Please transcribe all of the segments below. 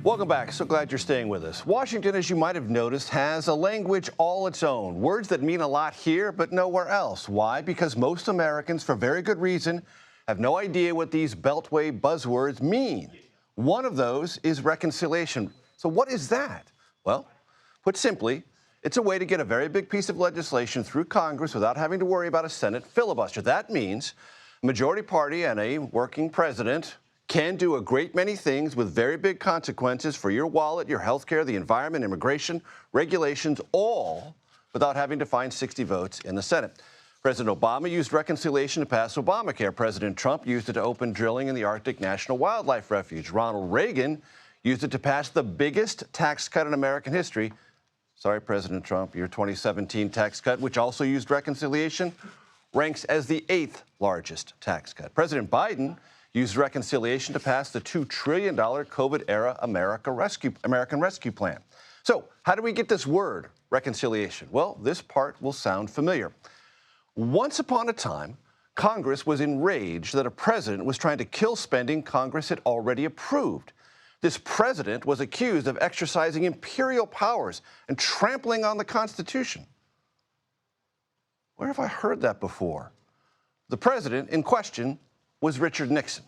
Welcome back. So glad you're staying with us. Washington, as you might have noticed, has a language all its own. Words that mean a lot here, but nowhere else. Why? Because most Americans, for very good reason, have no idea what these Beltway buzzwords mean. One of those is reconciliation. So what is that? Well, put simply, it's a way to get a very big piece of legislation through Congress without having to worry about a Senate filibuster. That means a majority party and a working president can do a great many things with very big consequences for your wallet, your health care, the environment, immigration, regulations, all without having to find 60 votes in the Senate. President Obama used reconciliation to pass Obamacare. President Trump used it to open drilling in the Arctic National Wildlife Refuge. Ronald Reagan used it to pass the biggest tax cut in American history. Sorry, President Trump, your 2017 tax cut, which also used reconciliation, ranks as the 8th largest tax cut. President Biden used reconciliation to pass the $2 trillion COVID-era American Rescue Plan. So how do we get this word, reconciliation? Well, this part will sound familiar. Once upon a time, Congress was enraged that a president was trying to kill spending Congress had already approved. This president was accused of exercising imperial powers and trampling on the Constitution. Where have I heard that before? The president in question was Richard Nixon.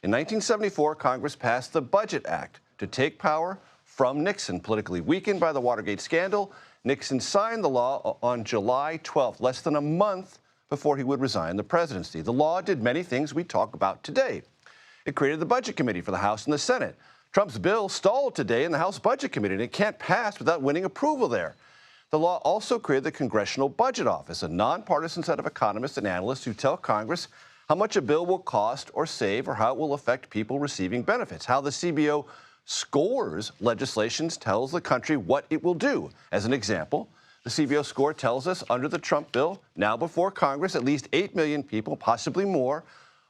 In 1974, Congress passed the Budget Act to take power from Nixon. Politically weakened by the Watergate scandal, Nixon signed the law on July 12th, less than a month before he would resign the presidency. The law did many things we talk about today. It created the Budget Committee for the House and the Senate. Trump's bill stalled today in the House Budget Committee, and it can't pass without winning approval there. The law also created the Congressional Budget Office, a nonpartisan set of economists and analysts who tell Congress how much a bill will cost or save or how it will affect people receiving benefits. How the CBO scores legislation tells the country what it will do. As an example, the CBO score tells us under the Trump bill, now before Congress, at least 8 million people, possibly more,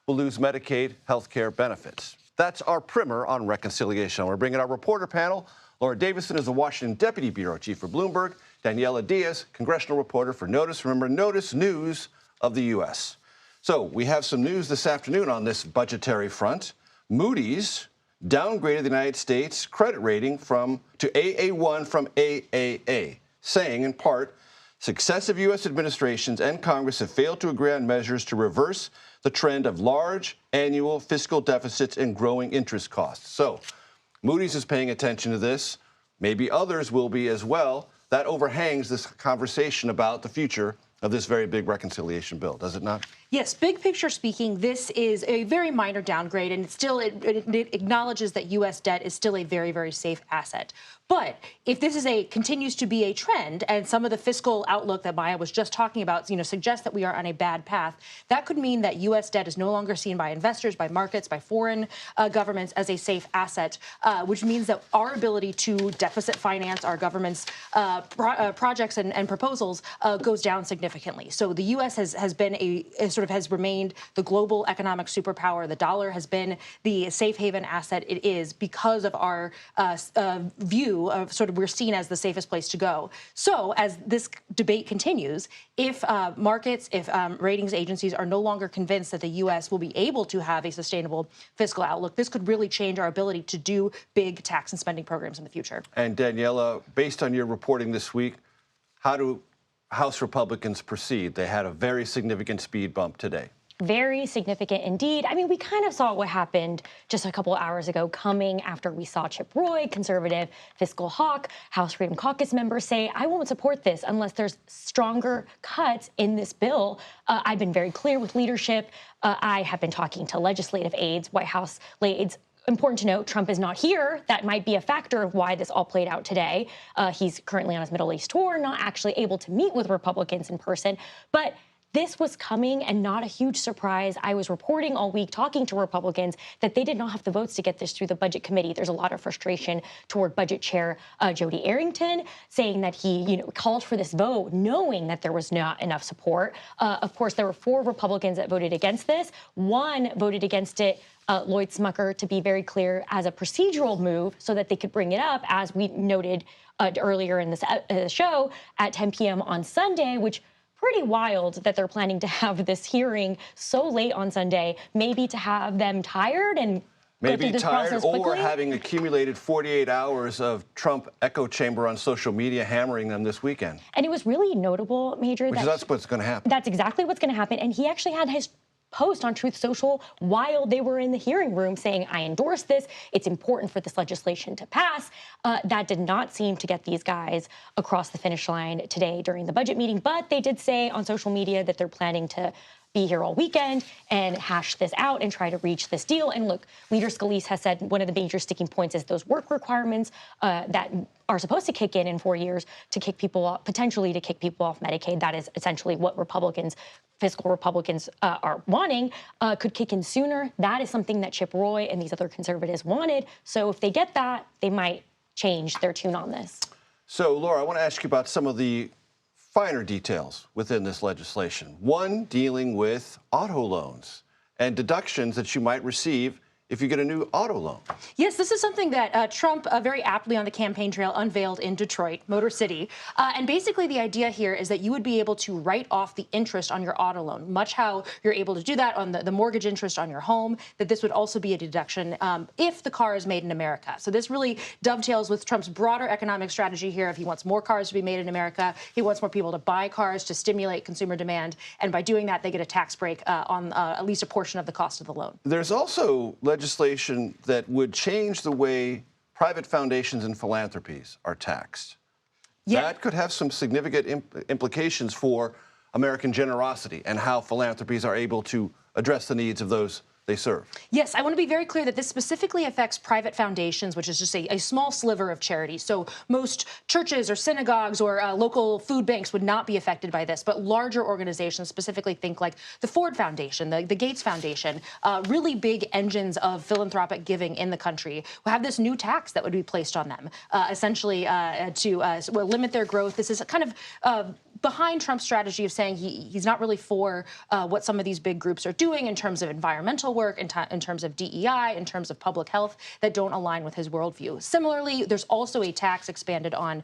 will lose Medicaid health care benefits. That's our primer on reconciliation. We're bringing our reporter panel. Laura Davison is the Washington Deputy Bureau Chief for Bloomberg. Daniella Diaz, congressional reporter for NOTUS. Remember, NOTUS, news of the U.S. So we have some news this afternoon on this budgetary front. Moody's downgraded the United States credit rating to AA1 from AAA, saying in part, successive U.S. administrations and Congress have failed to agree on measures to reverse the trend of large annual fiscal deficits and growing interest costs. So Moody's is paying attention to this. Maybe others will be as well. That overhangs this conversation about the future of this very big reconciliation bill, does it not? Yes, big picture speaking, this is a very minor downgrade, and it acknowledges that U.S. debt is still a very, very safe asset. But if this continues to be a trend, and some of the fiscal outlook that Maya was just talking about, suggests that we are on a bad path, that could mean that U.S. debt is no longer seen by investors, by markets, by foreign governments as a safe asset, which means that our ability to deficit finance our government's projects and proposals goes down significantly. So the U.S. has been has remained the global economic superpower. The dollar has been the safe haven asset it is because of our view of we're seen as the safest place to go. So as this debate continues, if markets, if ratings agencies are no longer convinced that the U.S. will be able to have a sustainable fiscal outlook, this could really change our ability to do big tax and spending programs in the future. And Daniella, based on your reporting this week, how do House Republicans proceed? They had a very significant speed bump today. Very significant indeed. I mean, we kind of saw what happened just a couple of hours ago coming after we saw Chip Roy, conservative fiscal hawk, House Freedom Caucus members say, I won't support this unless there's stronger cuts in this bill. I've been very clear with leadership. I have been talking to legislative aides, White House aides. Important to note, Trump is not here. That might be a factor of why this all played out today. He's currently on his Middle East tour, not actually able to meet with Republicans in person. But this was coming and not a huge surprise. I was reporting all week, talking to Republicans, that they did not have the votes to get this through the Budget Committee. There's a lot of frustration toward Budget Chair Jody Arrington, saying that he called for this vote, knowing that there was not enough support. Of course, there were 4 Republicans that voted against this. 1 voted against it, Lloyd Smucker, to be very clear, as a procedural move so that they could bring it up, as we noted earlier in this show, at 10 p.m. on Sunday, which pretty wild that they're planning to have this hearing so late on Sunday, maybe to have them tired and Maybe through this tired process or quickly. having accumulated 48 hours of Trump echo chamber on social media hammering them this weekend. And it was really notable, Major, Which that's what's going to happen. That's exactly what's going to happen. And he actually had his post on Truth Social while they were in the hearing room saying, I endorse this. It's important for this legislation to pass. That did not seem to get these guys across the finish line today during the budget meeting. But they did say on social media that they're planning to be here all weekend and hash this out and try to reach this deal. And look, Leader Scalise has said one of the major sticking points is those work requirements that are supposed to kick in 4 years to kick people off, potentially to kick people off Medicaid. That is essentially what fiscal Republicans are wanting, could kick in sooner. That is something that Chip Roy and these other conservatives wanted. So if they get that, they might change their tune on this. So, Laura, I want to ask you about some of the finer details within this legislation. One dealing with auto loans and deductions that you might receive if you get a new auto loan. Yes, this is something that Trump very aptly on the campaign trail unveiled in Detroit, Motor City. And basically the idea here is that you would be able to write off the interest on your auto loan, much how you're able to do that on the mortgage interest on your home, that this would also be a deduction if the car is made in America. So this really dovetails with Trump's broader economic strategy here. If he wants more cars to be made in America, he wants more people to buy cars to stimulate consumer demand. And by doing that, they get a tax break on at least a portion of the cost of the loan. There's also legislation that would change the way private foundations and philanthropies are taxed. Yeah. That could have some significant implications for American generosity and how philanthropies are able to address the needs of those they serve. Yes, I want to be very clear that this specifically affects private foundations, which is just a small sliver of charity. So most churches or synagogues or local food banks would not be affected by this, but larger organizations, specifically think like the Ford Foundation, the Gates Foundation, really big engines of philanthropic giving in the country, will have this new tax that would be placed on them, essentially to limit their growth. This is kind of behind Trump's strategy of saying he's not really for what some of these big groups are doing in terms of environmental work, in terms of DEI, in terms of public health that don't align with his worldview. Similarly, there's also a tax expanded on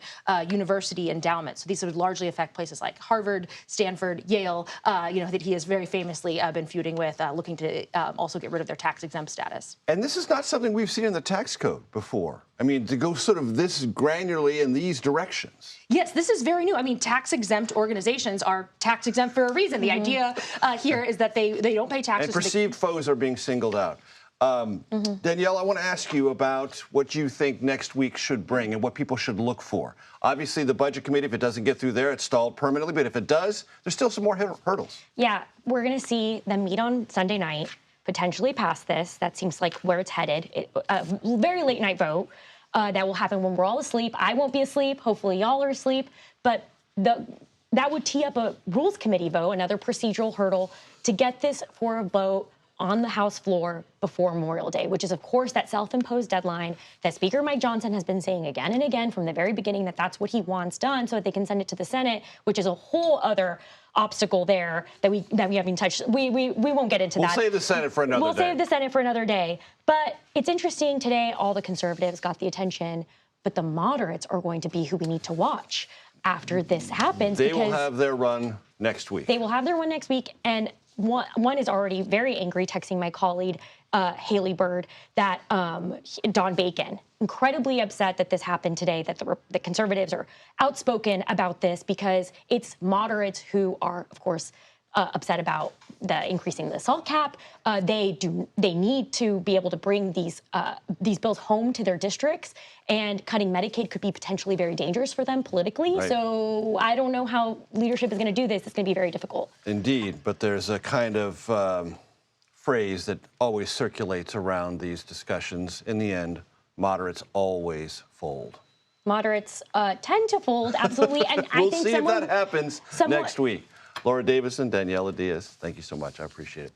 university endowments. So these would largely affect places like Harvard, Stanford, Yale, that he has very famously been feuding with, looking to also get rid of their tax-exempt status. And this is not something we've seen in the tax code before. I mean, to go sort of this granularly in these directions. Yes, this is very new. I mean, tax-exempt organizations are tax-exempt for a reason. The idea here is that they don't pay taxes. And perceived foes are being singled out. Danielle, I want to ask you about what you think next week should bring and what people should look for. Obviously, the Budget Committee, if it doesn't get through there, it's stalled permanently. But if it does, there's still some more hurdles. Yeah, we're going to see them meet on Sunday night, potentially pass this. That seems like where it's headed. A very late night vote that will happen when we're all asleep. I won't be asleep. Hopefully y'all are asleep. But that would tee up a Rules Committee vote, another procedural hurdle, to get this for a vote on the House floor before Memorial Day, which is, of course, that self-imposed deadline that Speaker Mike Johnson has been saying again and again from the very beginning that that's what he wants done so that they can send it to the Senate, which is a whole other obstacle there that we haven't touched. We won't get into that. We'll save the Senate for another day. We'll save the Senate for another day. But it's interesting today, all the conservatives got the attention, but the moderates are going to be who we need to watch after this happens. They will have their run next week. They will have their run next week. And one is already very angry, texting my colleague, Haley Bird, that Don Bacon, incredibly upset that this happened today, that the conservatives are outspoken about this because it's moderates who are, of course, upset about the increasing the assault cap. They need to be able to bring these bills home to their districts, and cutting Medicaid could be potentially very dangerous for them politically. Right. So I don't know how leadership is going to do this. It's going to be very difficult. Indeed, but there's a kind of phrase that always circulates around these discussions. In the end, moderates always fold. Moderates tend to fold, absolutely. And We'll I think see if that happens next week. Laura Davison, Daniella Diaz, thank you so much. I appreciate it.